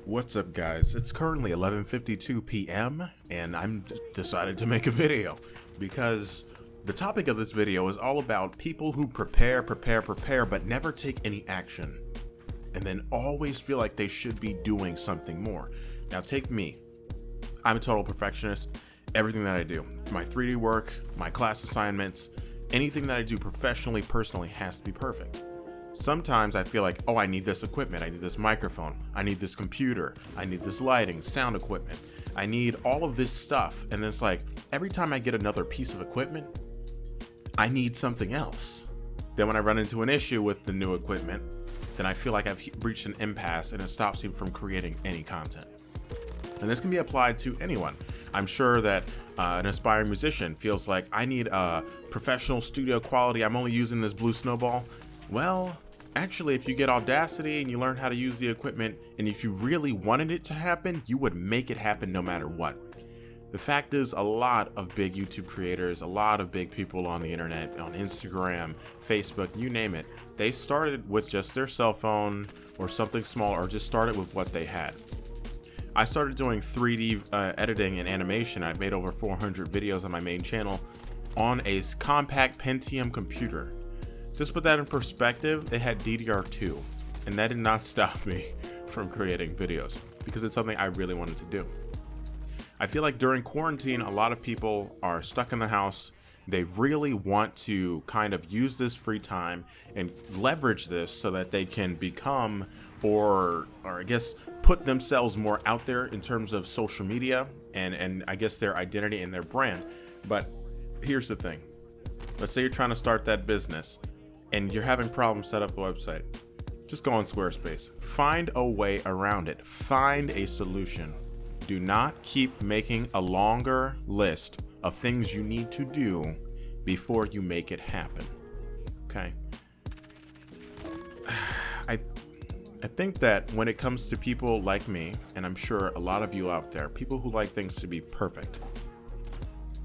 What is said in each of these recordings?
What's up, guys? It's currently 11:52 p.m. and I'm decided to make a video because the topic of this video is all about people who prepare but never take any action and then always feel like they should be doing something more. Now take me. I'm a total perfectionist. Everything that I do, my 3D work, my class assignments, anything that I do professionally, personally has to be perfect. Sometimes I feel like, oh, I need this equipment, I need this microphone, I need this computer, I need this lighting, sound equipment, I need all of this stuff. And it's like, every time I get another piece of equipment, I need something else. Then when I run into an issue with the new equipment, then I feel like I've reached an impasse and it stops me from creating any content. And this can be applied to anyone. I'm sure that an aspiring musician feels like, I need a professional studio quality, I'm only using this blue snowball. Well, actually, if you get Audacity and you learn how to use the equipment, and if you really wanted it to happen, you would make it happen no matter what. The fact is, a lot of big YouTube creators, a lot of big people on the internet, on Instagram, Facebook, you name it, they started with just their cell phone or something small, or just started with what they had. I started doing 3D editing and animation. I've made over 400 videos on my main channel on a compact Pentium computer. Just put that in perspective, they had DDR2, and that did not stop me from creating videos because it's something I really wanted to do. I feel like during quarantine, a lot of people are stuck in the house. They really want to kind of use this free time and leverage this so that they can become, or I guess put themselves more out there in terms of social media and I guess their identity and their brand. But here's the thing. Let's say you're trying to start that business and you're having problems set up the website. Just go on Squarespace. Find a way around it. Find a solution. Do not keep making a longer list of things you need to do before you make it happen. Okay? I think that when it comes to people like me, and I'm sure a lot of you out there, people who like things to be perfect,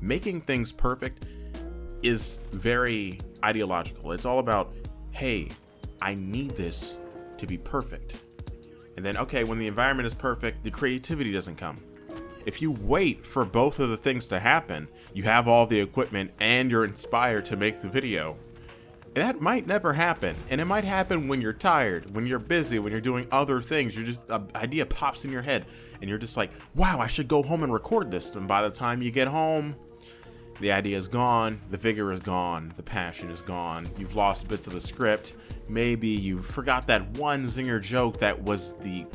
making things perfect is very ideological. It's all about, hey, I need this to be perfect. And then, okay, when the environment is perfect, the creativity doesn't come. If you wait for both of the things to happen, you have all the equipment and you're inspired to make the video. That might never happen. And it might happen when you're tired, when you're busy, when you're doing other things. You're just, an idea pops in your head and you're just like, wow, I should go home and record this. And by the time you get home, the idea is gone, the vigor is gone, the passion is gone, you've lost bits of the script, maybe you forgot that one zinger joke that was the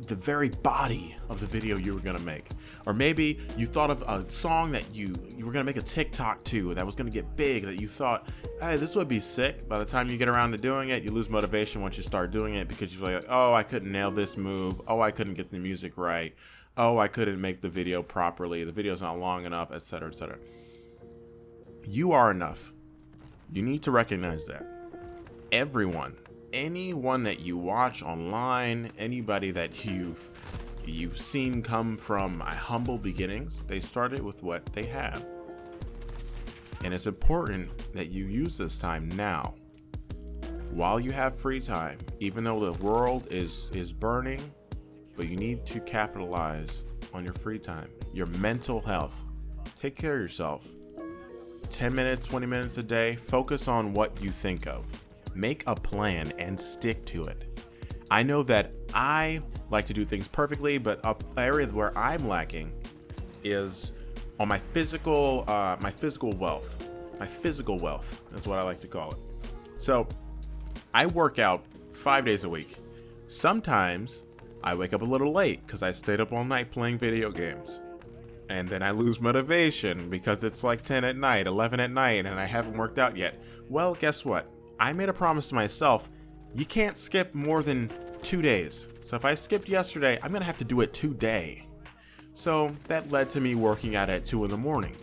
very body of the video you were gonna make. Or maybe you thought of a song that you were gonna make a TikTok to that was gonna get big, that you thought, hey, this would be sick. By the time you get around to doing it, you lose motivation once you start doing it because you're like, oh, I couldn't nail this move, oh, I couldn't get the music right, oh, I couldn't make the video properly, the video's not long enough, etc., etc. You are enough. You need to recognize that. Anyone that you watch online, anybody that you've seen come from humble beginnings, they started with what they have. And it's important that you use this time now, while you have free time, even though the world is burning. But you need to capitalize on your free time, your mental health. Take care of yourself. 10 minutes, 20 minutes a day, focus on what you think of. Make a plan and stick to it. I know that I like to do things perfectly, but an area where I'm lacking is on my physical wealth. My physical wealth is what I like to call it. So I work out 5 days a week. Sometimes I wake up a little late because I stayed up all night playing video games. And then I lose motivation because it's like 10 at night, 11 at night, and I haven't worked out yet. Well, guess what? I made a promise to myself, you can't skip more than 2 days. So if I skipped yesterday, I'm going to have to do it today. So that led to me working out at 2 in the morning,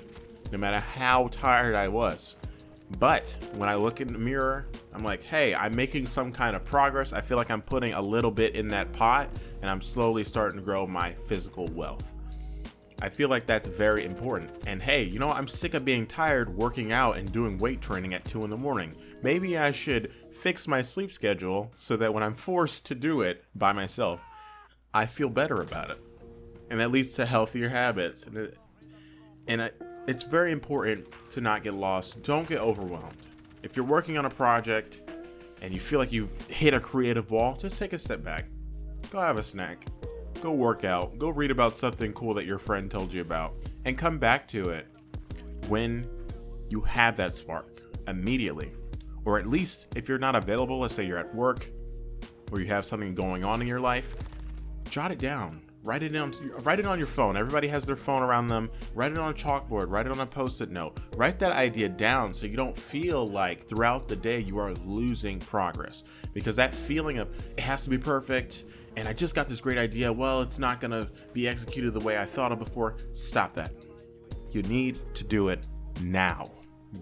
no matter how tired I was. But when I look in the mirror, I'm like, hey, I'm making some kind of progress. I feel like I'm putting a little bit in that pot and I'm slowly starting to grow my physical wealth. I feel like that's very important. And hey, you know, I'm sick of being tired working out and doing weight training at 2 in the morning. Maybe I should fix my sleep schedule so that when I'm forced to do it by myself, I feel better about it. And that leads to healthier habits. It's very important to not get lost. Don't get overwhelmed. If you're working on a project and you feel like you've hit a creative wall, just take a step back. Go have a snack. Go work out. Go read about something cool that your friend told you about. And come back to it when you have that spark immediately. Or at least if you're not available, let's say you're at work or you have something going on in your life, jot it down. Write it down. Write it on your phone. Everybody has their phone around them. Write it on a chalkboard. Write it on a post-it note. Write that idea down so you don't feel like throughout the day you are losing progress. Because that feeling of it has to be perfect and I just got this great idea, well, it's not going to be executed the way I thought of before. Stop that. You need to do it now.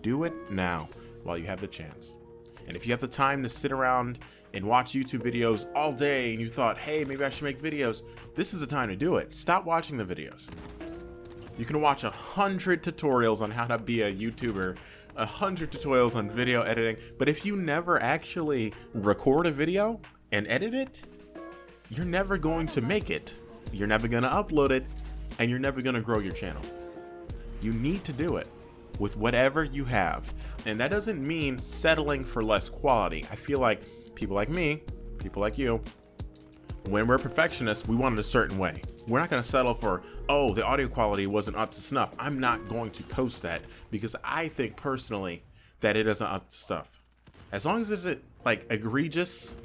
Do it now while you have the chance. And if you have the time to sit around and watch YouTube videos all day and you thought, hey, maybe I should make videos, this is the time to do it. Stop watching the videos. You can watch 100 tutorials on how to be a YouTuber, 100 tutorials on video editing, but if you never actually record a video and edit it, you're never going to make it. You're never going to upload it, and you're never going to grow your channel. You need to do it with whatever you have. And that doesn't mean settling for less quality. I feel like people like me, people like you, when we're perfectionists, we want it a certain way. We're not going to settle for, oh, the audio quality wasn't up to snuff. I'm not going to post that because I think personally that it isn't up to stuff. As long as it's like egregious,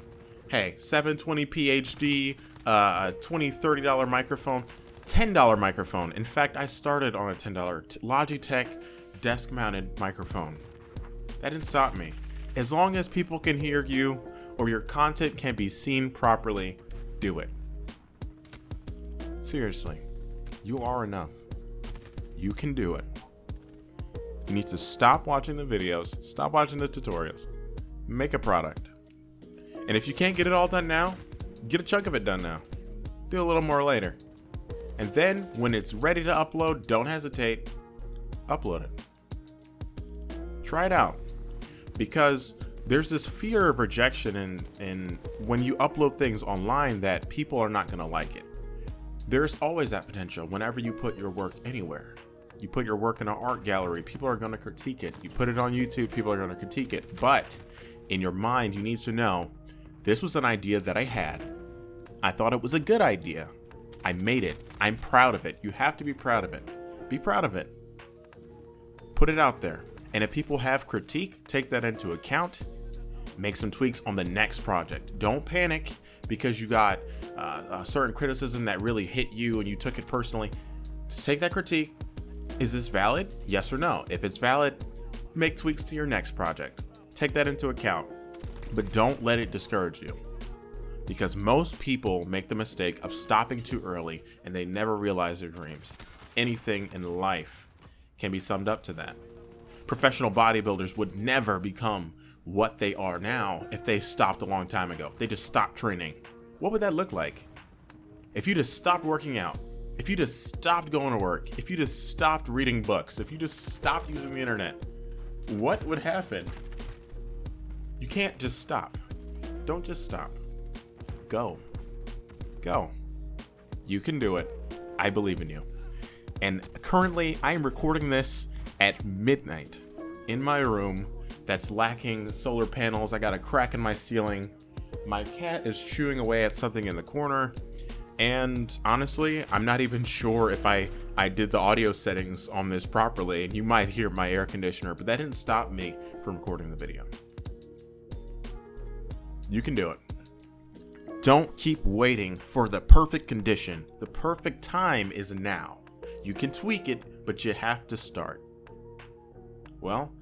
hey, 720p HD, $20, $30 microphone, $10 microphone. In fact, I started on a $10 Logitech desk-mounted microphone. That didn't stop me. As long as people can hear you or your content can be seen properly, do it. Seriously, you are enough. You can do it. You need to stop watching the videos, stop watching the tutorials, make a product. And if you can't get it all done now, get a chunk of it done now. Do a little more later. And then when it's ready to upload, don't hesitate, upload it. Try it out. Because there's this fear of rejection and when you upload things online that people are not going to like it. There's always that potential whenever you put your work anywhere. You put your work in an art gallery, people are going to critique it. You put it on YouTube, people are going to critique it. But in your mind, you need to know, this was an idea that I had. I thought it was a good idea. I made it. I'm proud of it. You have to be proud of it. Be proud of it. Put it out there. And if people have critique, take that into account. Make some tweaks on the next project. Don't panic because you got a certain criticism that really hit you and you took it personally. Just take that critique. Is this valid? Yes or no? If it's valid, make tweaks to your next project. Take that into account. But don't let it discourage you. Because most people make the mistake of stopping too early and they never realize their dreams. Anything in life can be summed up to that. Professional bodybuilders would never become what they are now if they stopped a long time ago. If they just stopped training. What would that look like? If you just stopped working out, if you just stopped going to work, if you just stopped reading books, if you just stopped using the internet, what would happen? You can't just stop. Don't just stop. Go. Go. You can do it. I believe in you. And currently, I am recording this at midnight in my room that's lacking solar panels. I got a crack in my ceiling. My cat is chewing away at something in the corner. And honestly, I'm not even sure if I did the audio settings on this properly. And you might hear my air conditioner, but that didn't stop me from recording the video. You can do it. Don't keep waiting for the perfect condition. The perfect time is now. You can tweak it, but you have to start. Well,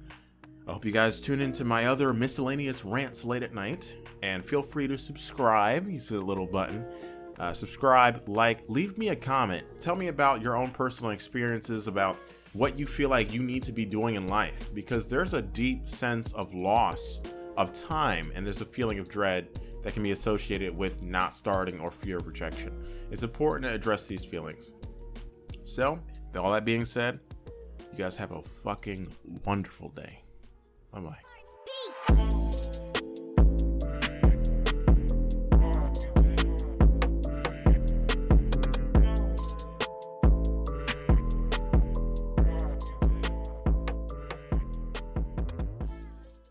I hope you guys tune into my other miscellaneous rants late at night. And feel free to subscribe. You see the little button. Subscribe, like, leave me a comment. Tell me about your own personal experiences, about what you feel like you need to be doing in life. Because there's a deep sense of loss of time, and there's a feeling of dread that can be associated with not starting or fear of rejection. It's important to address these feelings. So, with all that being said, you guys have a fucking wonderful day. Bye-bye.